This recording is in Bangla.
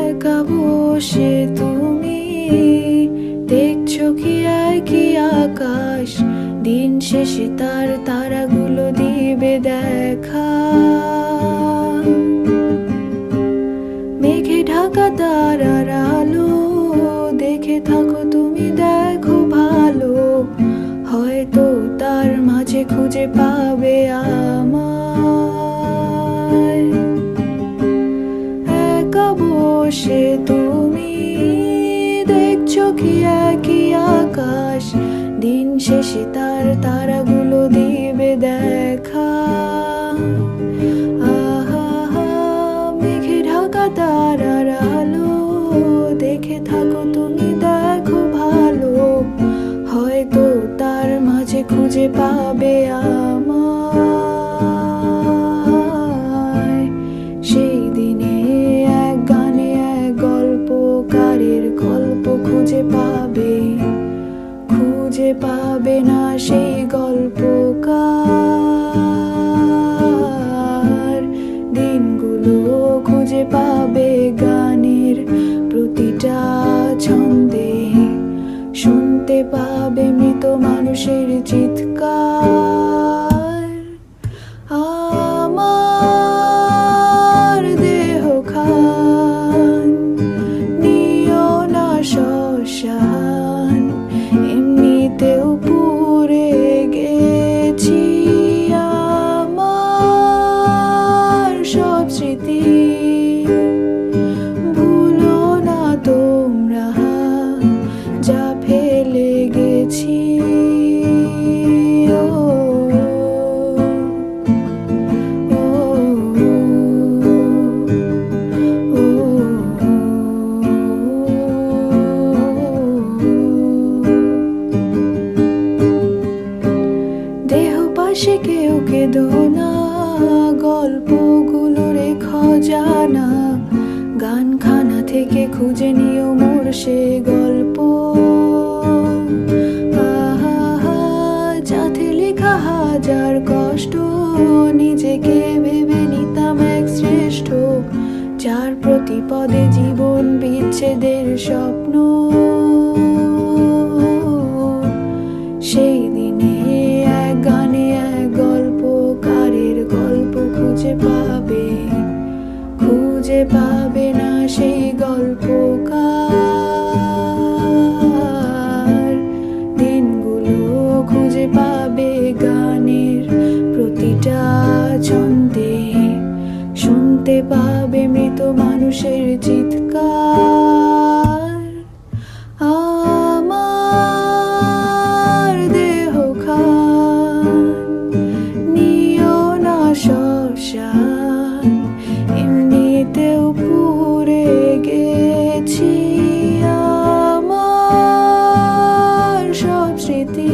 একা বসে তুমি দেখছো কি একই আকাশ, দিন শেষে তার তারাগুলো দিবে দেখা। মেঘে ঢাকা তারার আলো দেখে থাকো তুমি, দেখো ভালো, হয়তো তার মাঝে খুঁজে পাবে আমায়। একা বসে তুমি দেখছো কি একই আকাশ, দিন শেষে তার তারাগুলো দিবে দেখা। মেঘে ঢাকা তারার আলো দেখে থাকো তুমি, দেখো ভালো, হয়তো তার মাঝে খুঁজে পাবে আমায়। সেই দিনে এক গানে এক গল্পকারের গল্প খুঁজে পাবে না সেই গল্পকার। দিনগুলো খুঁজে পাবে গানের প্রতিটা ছন্দে, শুনতে পাবে মৃত মানুষের চিৎকার। আমার দেহ খান নিও না শ্মশান, এমনিতেও পুড়ে গেছি আমার সব স্মৃতি। ভুলো না তোমরা যা ফেলে গেছি। দেহ পাশে কেউ কেঁদো না, গল্পগুলো রেখো জানা, গানখানা থেকে খুঁজে নিও মোর সে গল্প। যাতে লেখা হাজার কষ্ট, নিজেকে ভেবে নিতাম এক শ্রেষ্ঠ, যার প্রতি পদে জীবন বিচ্ছেদের স্বপ্ন। সেই দিনে এক গানে এক গল্পকারের গল্প খুঁজে পাবে না সেই গল্পকার। দিনগুলো খুঁজে পাবে গানের প্রতিটা ছন্দে, শুনতে পাবে মৃত মানুষের চিৎকার। আমার দেহ খান নিও না শ্মশান, এমনিতেও পুড়ে গেছি আমার সব স্মৃতি।